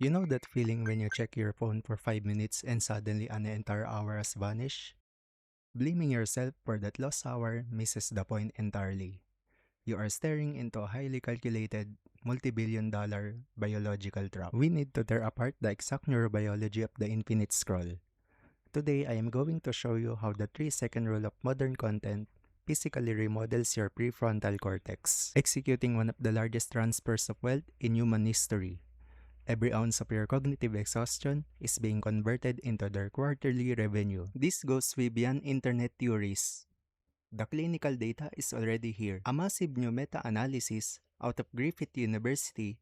You know that feeling when you check your phone for 5 minutes and suddenly an entire hour has vanished? Blaming yourself for that lost hour misses the point entirely. You are staring into a highly calculated, multi-billion-dollar biological trap. We need to tear apart the exact neurobiology of the infinite scroll. Today, I am going to show you how the 3-second rule of modern content physically remodels your prefrontal cortex, executing one of the largest transfers of wealth in human history. Every ounce of your cognitive exhaustion is being converted into their quarterly revenue. This goes way beyond internet theories. The clinical data is already here. A massive new meta-analysis out of Griffith University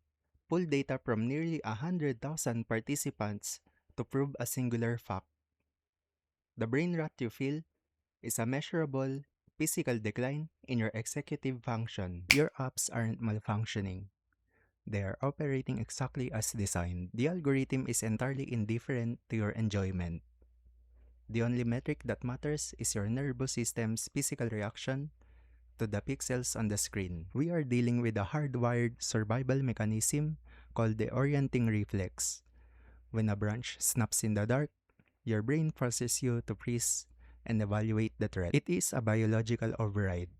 pulled data from nearly 100,000 participants to prove a singular fact. The brain rot you feel is a measurable physical decline in your executive function. Your apps aren't malfunctioning. They are operating exactly as designed. The algorithm is entirely indifferent to your enjoyment. The only metric that matters is your nervous system's physical reaction to the pixels on the screen. We are dealing with a hardwired survival mechanism called the orienting reflex. When a branch snaps in the dark, your brain forces you to freeze and evaluate the threat. It is a biological override.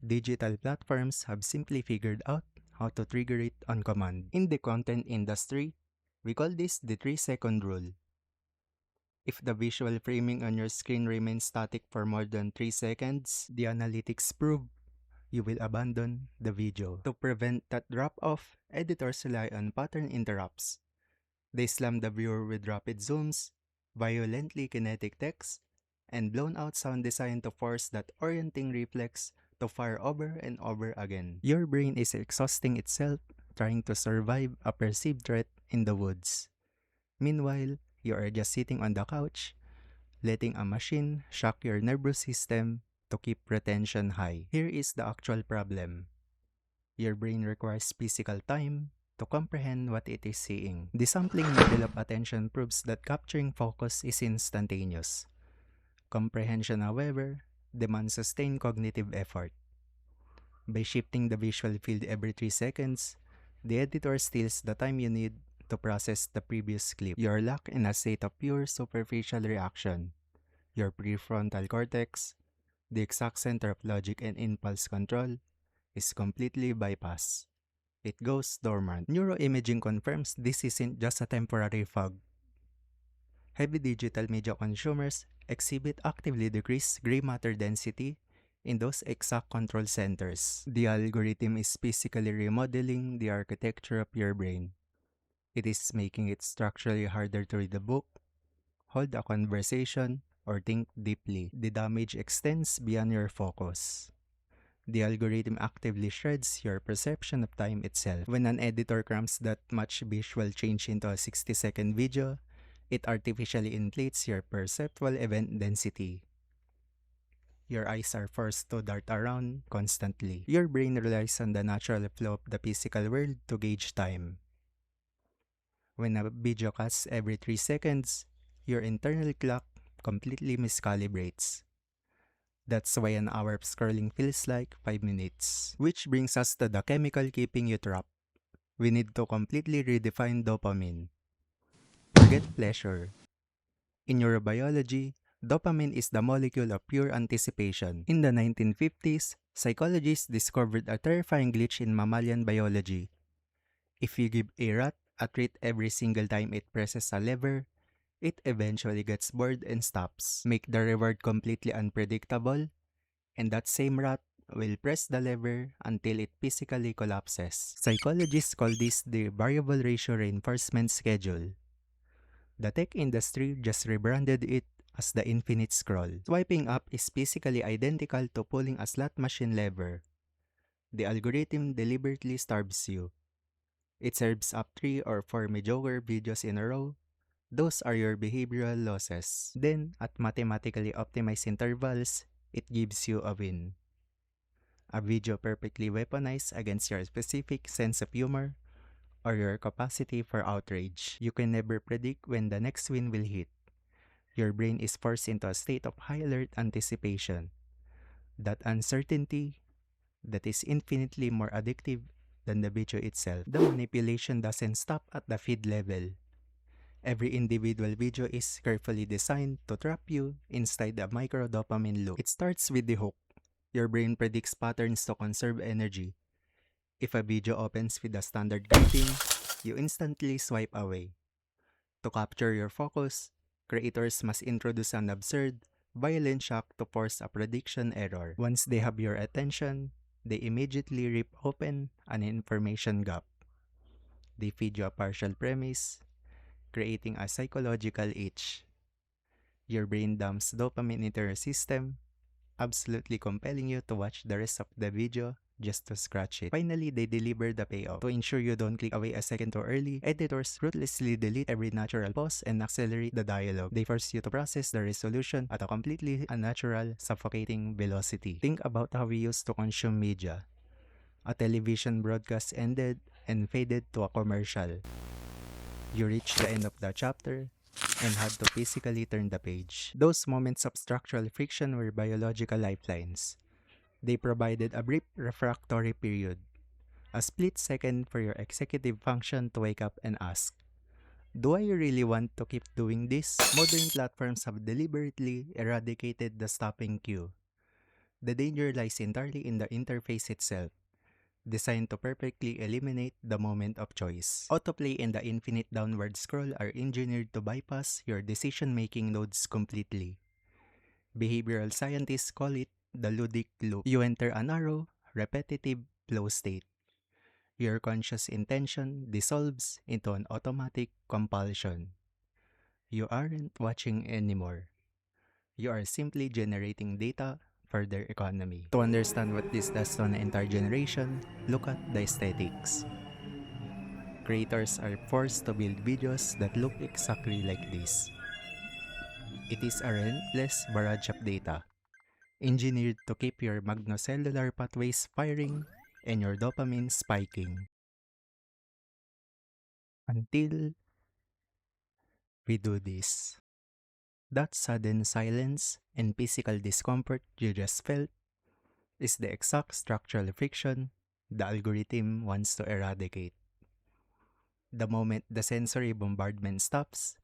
Digital platforms have simply figured out how to trigger it on command. In the content industry, we call this the 3-second rule. If the visual framing on your screen remains static for more than 3 seconds, the analytics prove you will abandon the video. To prevent that drop-off, editors rely on pattern interrupts. They slam the viewer with rapid zooms, violently kinetic text, and blown-out sound designed to force that orienting reflex to fire over and over again. Your brain is exhausting itself trying to survive a perceived threat in the woods. Meanwhile, you are just sitting on the couch, letting a machine shock your nervous system to keep retention high. Here is the actual problem. Your brain requires physical time to comprehend what it is seeing. The sampling model of attention proves that capturing focus is instantaneous. Comprehension, however, demands sustained cognitive effort. By shifting the visual field every 3 seconds, the editor steals the time you need to process the previous clip. You are locked in a state of pure superficial reaction. Your prefrontal cortex, the exact center of logic and impulse control, is completely bypassed. It goes dormant. Neuroimaging confirms this isn't just a temporary fog. Heavy digital media consumers exhibit actively decreased gray matter density in those exact control centers. The algorithm is physically remodeling the architecture of your brain. It is making it structurally harder to read a book, hold a conversation, or think deeply. The damage extends beyond your focus. The algorithm actively shreds your perception of time itself. When an editor crams that much visual change into a 60-second video, it artificially inflates your perceptual event density. Your eyes are forced to dart around constantly. Your brain relies on the natural flow of the physical world to gauge time. When a video cuts every 3 seconds, your internal clock completely miscalibrates. That's why an hour of scrolling feels like 5 minutes. Which brings us to the chemical keeping you trapped. We need to completely redefine dopamine. Forget pleasure. In neurobiology, dopamine is the molecule of pure anticipation. In the 1950s, psychologists discovered a terrifying glitch in mammalian biology. If you give a rat a treat every single time it presses a lever, it eventually gets bored and stops. Make the reward completely unpredictable, and that same rat will press the lever until it physically collapses. Psychologists call this the variable ratio reinforcement schedule. The tech industry just rebranded it as the infinite scroll. Swiping up is physically identical to pulling a slot machine lever. The algorithm deliberately starves you. It serves up 3 or 4 mediocre videos in a row. Those are your behavioral losses. Then, at mathematically optimized intervals, it gives you a win. A video perfectly weaponized against your specific sense of humor or your capacity for outrage. You can never predict when the next win will hit. Your brain is forced into a state of high alert anticipation. That uncertainty, that is infinitely more addictive than the video itself. The manipulation doesn't stop at the feed level. Every individual video is carefully designed to trap you inside a micro dopamine loop. It starts with the hook. Your brain predicts patterns to conserve energy. If a video opens with a standard greeting, you instantly swipe away. To capture your focus, creators must introduce an absurd, violent shock to force a prediction error. Once they have your attention, they immediately rip open an information gap. They feed you a partial premise, creating a psychological itch. Your brain dumps dopamine into your system, absolutely compelling you to watch the rest of the video just to scratch it. Finally, they deliver the payoff. To ensure you don't click away a second too early, editors ruthlessly delete every natural pause and accelerate the dialogue. They force you to process the resolution at a completely unnatural, suffocating velocity. Think about how we used to consume media. A television broadcast ended and faded to a commercial. You reached the end of the chapter and had to physically turn the page. Those moments of structural friction were biological lifelines. They provided a brief refractory period, a split second for your executive function to wake up and ask, do I really want to keep doing this? Modern platforms have deliberately eradicated the stopping cue. The danger lies entirely in the interface itself, designed to perfectly eliminate the moment of choice. Autoplay and the infinite downward scroll are engineered to bypass your decision-making nodes completely. Behavioral scientists call it the ludic loop. You enter a narrow, repetitive flow state. Your conscious intention dissolves into an automatic compulsion. You aren't watching anymore. You are simply generating data for their economy. To understand what this does to an entire generation, look at the aesthetics. Creators are forced to build videos that look exactly like this. It is a relentless barrage of data, engineered to keep your magnocellular pathways firing and your dopamine spiking. Until we do this. That sudden silence and physical discomfort you just felt is the exact structural friction the algorithm wants to eradicate. The moment the sensory bombardment stops,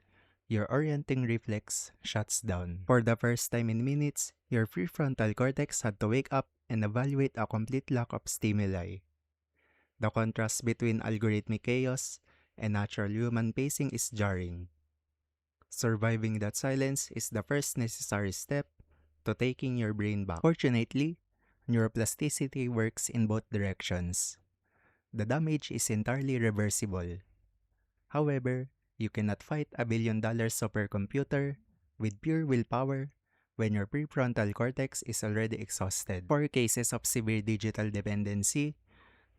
your orienting reflex shuts down. For the first time in minutes, your prefrontal cortex had to wake up and evaluate a complete lack of stimuli. The contrast between algorithmic chaos and natural human pacing is jarring. Surviving that silence is the first necessary step to taking your brain back. Fortunately, neuroplasticity works in both directions. The damage is entirely reversible. However, you cannot fight $1 billion supercomputer with pure willpower when your prefrontal cortex is already exhausted. For cases of severe digital dependency,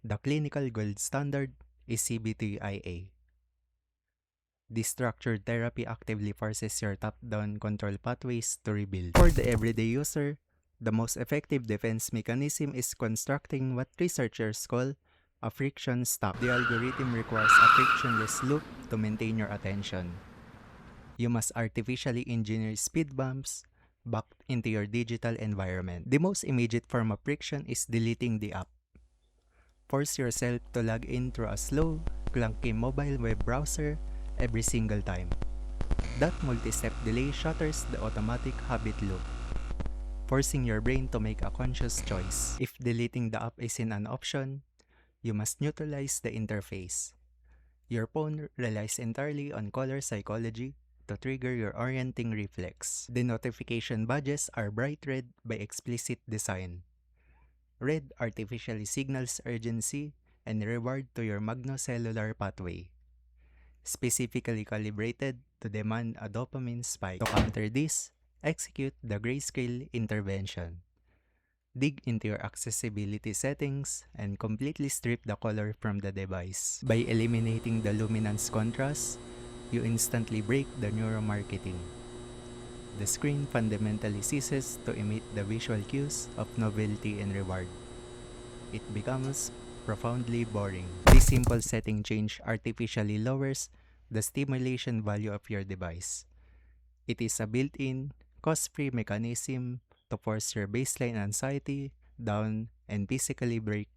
the clinical gold standard is CBT-IA. This structured therapy actively forces your top-down control pathways to rebuild. For the everyday user, the most effective defense mechanism is constructing what researchers call a friction stop. The algorithm requires a frictionless loop to maintain your attention. You must artificially engineer speed bumps back into your digital environment. The most immediate form of friction is deleting the app. Force yourself to log in through a slow, clunky mobile web browser every single time. That multi-step delay shatters the automatic habit loop, forcing your brain to make a conscious choice. If deleting the app isn't an option, you must neutralize the interface. Your phone relies entirely on color psychology to trigger your orienting reflex. The notification badges are bright red by explicit design. Red artificially signals urgency and reward to your magnocellular pathway, specifically calibrated to demand a dopamine spike. To counter this, execute the grayscale intervention. Dig into your accessibility settings and completely strip the color from the device. By eliminating the luminance contrast, you instantly break the neuromarketing. The screen fundamentally ceases to emit the visual cues of novelty and reward. It becomes profoundly boring. This simple setting change artificially lowers the stimulation value of your device. It is a built-in, cost-free mechanism to force your baseline anxiety down and physically break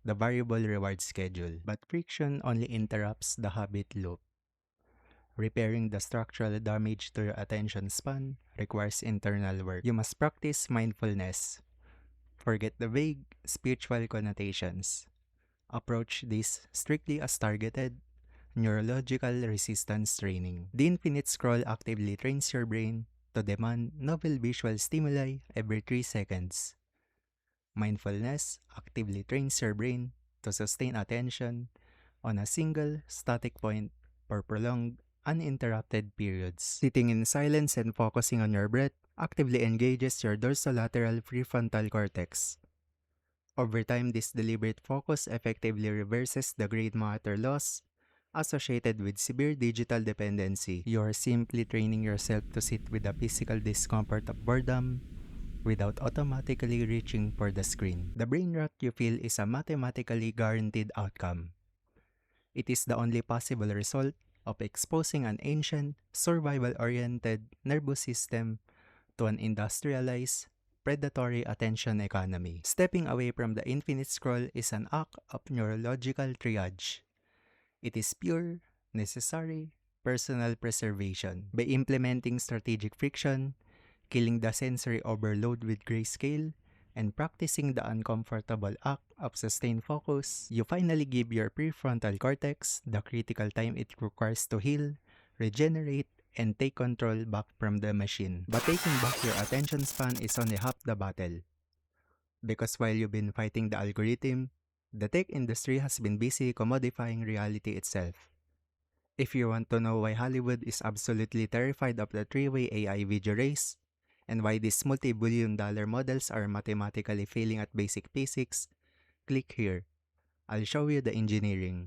the variable reward schedule, but friction only interrupts the habit loop. Repairing the structural damage to your attention span requires internal work. You must practice mindfulness. Forget the vague spiritual connotations. Approach this strictly as targeted, neurological resistance training. The infinite scroll actively trains your brain to demand novel visual stimuli every 3 seconds. Mindfulness actively trains your brain to sustain attention on a single static point for prolonged, uninterrupted periods. Sitting in silence and focusing on your breath actively engages your dorsolateral prefrontal cortex. Over time, this deliberate focus effectively reverses the grade matter loss associated with severe digital dependency. You are simply training yourself to sit with the physical discomfort of boredom without automatically reaching for the screen. The brain rot you feel is a mathematically guaranteed outcome. It is the only possible result of exposing an ancient, survival-oriented nervous system to an industrialized, predatory attention economy. Stepping away from the infinite scroll is an act of neurological triage. It is pure, necessary, personal preservation. By implementing strategic friction, killing the sensory overload with grayscale, and practicing the uncomfortable act of sustained focus, you finally give your prefrontal cortex the critical time it requires to heal, regenerate, and take control back from the machine. But taking back your attention span is only half the battle. Because while you've been fighting the algorithm, the tech industry has been busy commodifying reality itself. If you want to know why Hollywood is absolutely terrified of the three-way AI video race, and why these multi-billion-dollar models are mathematically failing at basic physics, click here. I'll show you the engineering.